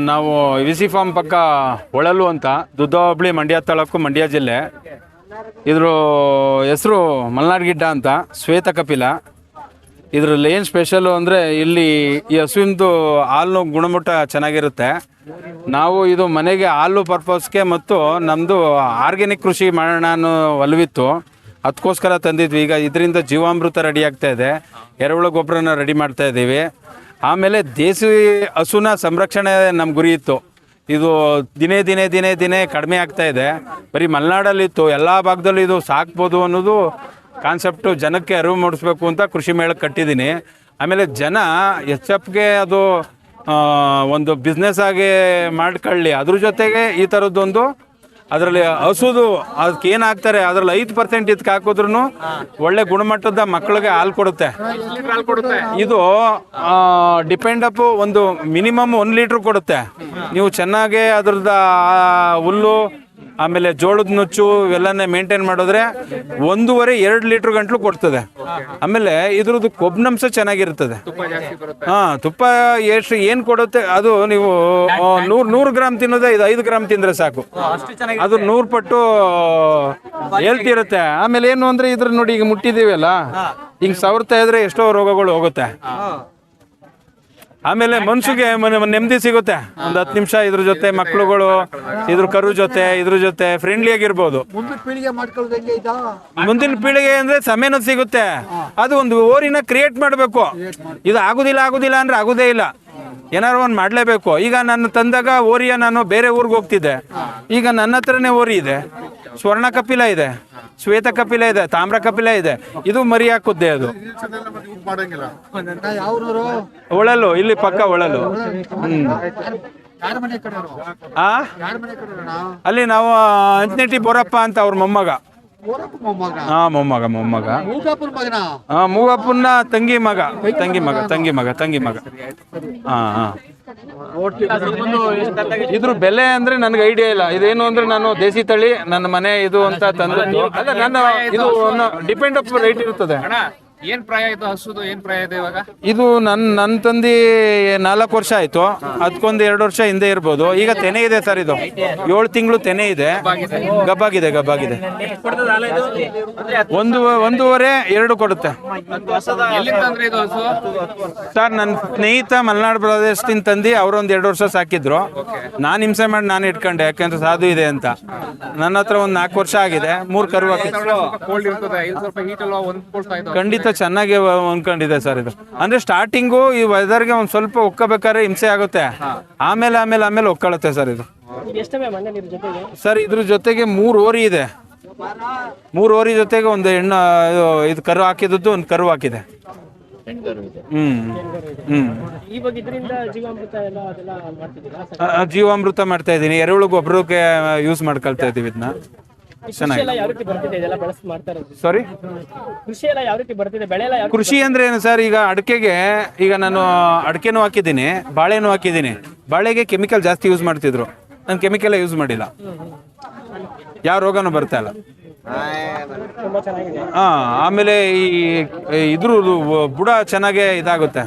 ನಾವು VC form ಪಕ್ಕ ಹೊಳಲು ಅಂತ ದುದ್ದ ಹೋಬಳಿ ಮಂಡ್ಯ ತಾಲೂಕು ಮಂಡ್ಯ ಜಿಲ್ಲೆ. ಇದ್ರ ಹೆಸರು ಮಲ್ನಾಡ್ ಗಿಡ್ಡ ಅಂತ, ಶ್ವೇತ ಕಪಿಲ. ಇದರಲ್ಲಿ ಏನು ಸ್ಪೆಷಲು ಅಂದರೆ ಇಲ್ಲಿ ಈ ಹಸುವಿಂದು ಹಾಲು ಗುಣಮಟ್ಟ ಚೆನ್ನಾಗಿರುತ್ತೆ. ನಾವು ಇದು ಮನೆಗೆ ಹಾಲು ಪರ್ಪಸ್ಗೆ ಮತ್ತು ನಮ್ಮದು ಆರ್ಗ್ಯಾನಿಕ್ ಕೃಷಿ ಮಾಡೋಣ ಅನ್ನೋ ಒಲವಿತ್ತು, ಅದಕ್ಕೋಸ್ಕರ ತಂದಿದ್ವಿ. ಈಗ ಇದರಿಂದ ಜೀವಾಮೃತ ರೆಡಿ ಆಗ್ತಾ ಇದೆ, ಎರೆಹುಳ ಗೊಬ್ಬರನ ರೆಡಿ ಮಾಡ್ತಾ ಇದ್ದೀವಿ. ಆಮೇಲೆ ದೇಸಿ ಹಸುನ ಸಂರಕ್ಷಣೆ ನಮ್ಮ ಗುರಿ ಇತ್ತು. ಇದು ದಿನೇ ದಿನೇ ದಿನೇ ದಿನೇ ಕಡಿಮೆ ಆಗ್ತಾ ಇದೆ. ಬರೀ ಮಲೆನಾಡಲ್ಲಿತ್ತು, ಎಲ್ಲ ಭಾಗದಲ್ಲೂ ಇದು ಸಾಕ್ಬೋದು ಅನ್ನೋದು ಕಾನ್ಸೆಪ್ಟು ಜನಕ್ಕೆ ಅರಿವು ಮೂಡಿಸ್ಬೇಕು ಅಂತ ಕೃಷಿ ಮೇಳಕ್ಕೆ ಕಟ್ಟಿದ್ದೀನಿ. ಆಮೇಲೆ ಜನ ಎಫ್ಗೆ ಅದು ಒಂದು ಬಿಸ್ನೆಸ್ ಆಗಿ ಮಾಡ್ಕೊಳ್ಳಿ, ಅದ್ರ ಜೊತೆಗೆ ಈ ಥರದ್ದೊಂದು ಅದರಲ್ಲಿ ಹಸುದು ಅದಕ್ಕೆ ಏನು ಹಾಕ್ತಾರೆ ಅದರಲ್ಲಿ 5% ಇದಕ್ಕೆ ಹಾಕಿದ್ರೂ ಒಳ್ಳೆ ಗುಣಮಟ್ಟದ ಮಕ್ಕಳಿಗೆ ಹಾಲು ಕೊಡುತ್ತೆ. ಇದು ಡಿಪೆಂಡ್ ಅಪ್ ಒಂದು ಮಿನಿಮಮ್ 1 ಲೀಟ್ರ್ ಕೊಡುತ್ತೆ. ನೀವು ಚೆನ್ನಾಗಿ ಅದ್ರದ್ದು ಹುಲ್ಲು ಆಮೇಲೆ ಜೋಳದ ನುಚ್ಚು ಇವೆಲ್ಲನೇ ಮೇಂಟೈನ್ ಮಾಡಿದ್ರೆ 1.5-2 ಲೀಟ್ರ್ ಗಂಟ್ಲು ಕೊಡ್ತದೆ. ಆಮೇಲೆ ಇದ್ರದ್ದು ಕೊಬ್ಬಿನಂಶ ಚೆನ್ನಾಗಿರ್ತದೆ. ತುಪ್ಪ ಎಷ್ಟು ಏನು ಕೊಡುತ್ತೆ ಅದು ನೀವು 100 ಗ್ರಾಮ್ ತಿನ್ನೋದೇ ಇದು 5 ಗ್ರಾಮ್ ತಿಂದರೆ ಸಾಕು. ಅದು 100 ಪಟ್ಟು ಹೇಳ್ತಿರುತ್ತೆ. ಆಮೇಲೆ ಏನು ಅಂದರೆ ಇದ್ರ ನೋಡಿ ಈಗ ಮುಟ್ಟಿದ್ದೀವಲ್ಲ, ಹಿಂಗೆ ಸವರ್ತಾ ಇದ್ರೆ ಎಷ್ಟೋ ರೋಗಗಳು ಹೋಗುತ್ತೆ. ಆಮೇಲೆ ಮನ್ಸಿಗೆ ನೆಮ್ಮದಿ ಸಿಗುತ್ತೆ. ಒಂದು 10 ನಿಮಿಷ ಇದ್ರ ಜೊತೆ ಮಕ್ಕಳುಗಳು ಇದ್ರ ಕರು ಜೊತೆ ಇದ್ರ ಜೊತೆ ಫ್ರೆಂಡ್ಲಿ ಆಗಿರ್ಬೋದು. ಮುಂದಿನ ಪೀಳಿಗೆ ಅಂದ್ರೆ ಸಮಯನ ಸಿಗುತ್ತೆ. ಅದು ಒಂದು ಓರಿನ ಕ್ರಿಯೇಟ್ ಮಾಡಬೇಕು. ಇದು ಆಗುದಿಲ್ಲ ಅಂದ್ರೆ ಆಗುದೇ ಇಲ್ಲ, ಏನಾರು ಒಂದು ಮಾಡಲೇಬೇಕು. ಈಗ ನಾನು ತಂದಾಗ ಓರಿಯ ನಾನು ಬೇರೆ ಊರಿಗೆ ಹೋಗ್ತಿದ್ದೆ, ಈಗ ನನ್ನ ಹತ್ರನೇ ಓರಿ ಇದೆ. ಸ್ವರ್ಣ ಕಪಿಲ ಇದೆ, ಶ್ವೇತ ಕಪಿಲ ಇದೆ, ತಾಮ್ರ ಕಪಿಲ ಇದೆ. ಇದು ಮರಿ ಹಾಕುತ್ತೆ. ಅದು ಹೊಳಲು, ಇಲ್ಲಿ ಪಕ್ಕ ಹೊಳಲು. ಅಲ್ಲಿ ನಾವು ಅಂಜನೆಟಿ ಬೋರಪ್ಪ ಅಂತ ಅವ್ರ ಮೊಮ್ಮಗ. ಮೊಮ್ಮಗ ಮೂಗಪ್ಪನ ತಂಗಿ ಮಗ. ಇದ್ರ ಬೆಲೆ ಅಂದ್ರೆ ನನ್ಗೆ ಐಡಿಯಾ ಇಲ್ಲ. ಇದೇನು ಅಂದ್ರೆ ನಾನು ದೇಸಿ ತಳಿ ನನ್ನ ಮನೆ ಇದು ಅಂತ ತಂದದ್ದು. ಅಲ್ಲ, ನನ್ನ ಇದು ಡಿಪೆಂಡ್ ಅಪ್ ರೇಟ್ ಇರ್ತದೆ. ಏನ್ ಪ್ರಾಯ ಇದು ಹಸುದು? ಏನ್ ಪ್ರಾಯ ಇದೆ ಇವಾಗ? ಇದು ನನ್ನ ತಂದಿ 4 ವರ್ಷ ಆಯ್ತು. ಅದಕ್ಕೊಂದು 2 ವರ್ಷ ಹಿಂದೆ ಇರ್ಬೋದು. ಈಗ ತೆನೆ ಇದೆ ಸರ್, ಇದು 7 ತಿಂಗಳು ತೆನೆ ಇದೆ. ಗಬ್ಬಾಗಿದೆ. 1.5-2 ಕೊಡುತ್ತೆ ಸರ್. ನನ್ನ ಸ್ನೇಹಿತ ಮಲೆನಾಡು ಪ್ರದೇಶದಿಂದ ತಂದು ಅವರೊಂದು 2 ವರ್ಷ ಸಾಕಿದ್ರು. ನಾನು ಹಿಂಸೆ ಮಾಡಿ ನಾನು ಇಟ್ಕೊಂಡೆ, ಯಾಕೆಂದ್ರೆ ಸಾಧು ಇದೆ ಅಂತ. ನನ್ನ ಹತ್ರ ಒಂದು 4 ವರ್ಷ ಆಗಿದೆ. 3 ಕರು ಹಾಕಿದ್ರು. ಖಂಡಿತ ಚೆನ್ನಾಗಿ ಹೊಂದ್ಕೊಂಡಿದೆ ಸರ್. ಇದು ಅಂದ್ರೆ ಸ್ಟಾರ್ಟಿಂಗು ಈ ವೆದರ್ಗೆ ಒಂದ್ ಸ್ವಲ್ಪ ಒಕ್ಕಬೇಕಾದ್ರೆ ಹಿಂಸೆ ಆಗುತ್ತೆ, ಆಮೇಲೆ ಒಕ್ಕಳುತ್ತೆ ಸರ್. ಇದು ಸರ್ ಇದ್ರ ಜೊತೆಗೆ 3 ಓರಿ ಇದೆ. 3 ಓರಿ ಜೊತೆಗೆ ಒಂದು ಹೆಣ್ಣು ಇದು ಕರು ಹಾಕಿದ್ದು, ಒಂದು ಕರು ಹಾಕಿದೆ. ಜೀವಾಮೃತ ಮಾಡ್ತಾ ಇದ್ದೀನಿ. ಎರೆಹುಳು ಗೊಬ್ಬರಕ್ಕೆ ಯೂಸ್ ಮಾಡ್ಕೊಳ್ತಾ ಇದೀವಿ ಇದನ್ನ. ಸಾರಿ, ಕೃಷಿ ಅಂದ್ರೆ ಏನು ಸರ್? ಈಗ ಅಡಿಕೆಗೆ ಈಗ ನಾನು ಅಡಿಕೆನೂ ಹಾಕಿದ್ದೀನಿ, ಬಾಳೆನೂ ಹಾಕಿದ್ದೀನಿ. ಬಾಳೆಗೆ ಕೆಮಿಕಲ್ ಜಾಸ್ತಿ ಯೂಸ್ ಮಾಡ್ತಿದ್ರು, ನಾನು ಕೆಮಿಕಲ್ ಯೂಸ್ ಮಾಡಿಲ್ಲ. ಯಾವ ರೋಗನೂ ಬರ್ತಾ ಇಲ್ಲ. ಆಮೇಲೆ ಈ ಇದ್ರ ಬುಡ ಚೆನ್ನಾಗೆ ಇದಾಗುತ್ತೆ.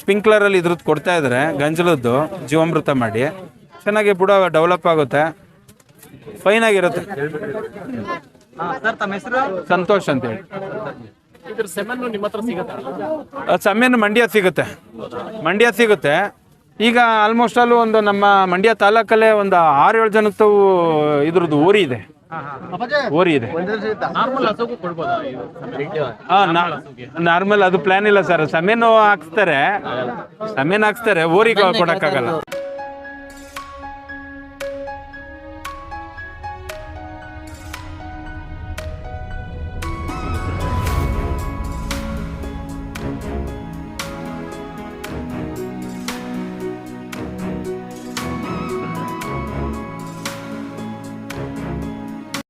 ಸ್ಪ್ರಿಂಕ್ಲರ್ ಅಲ್ಲಿ ಇದ್ರದ್ದು ಕೊಡ್ತಾ ಇದ್ರೆ ಗಂಜಲದ್ದು ಜೀವಾಮೃತ ಮಾಡಿ ಚೆನ್ನಾಗಿ ಬುಡ ಡೆವಲಪ್ ಆಗುತ್ತೆ, ಫೈನ್ ಆಗಿರುತ್ತೆ. ಸಂತೋಷ್ ಅಂತ ಹೇಳಿ. ಸೆಮೆನ್ ಮಂಡ್ಯ ಸಿಗುತ್ತೆ. ಈಗ ಆಲ್ಮೋಸ್ಟ್ ಆಲ್ ಒಂದು ನಮ್ಮ ಮಂಡ್ಯ ತಾಲೂಕಲ್ಲೇ ಒಂದು 6-7 ಜನದ್ದು ಇದ್ರದ್ದು ಓರಿ ಇದೆ. ನಾರ್ಮಲ್ ಅದು ಪ್ಲಾನ್ ಇಲ್ಲ ಸರ್. ಸೆಮೆನ್ ಹಾಕ್ಸ್ತಾರೆ, ಓರಿ ಕೊಡಕ್ಕಾಗಲ್ಲ.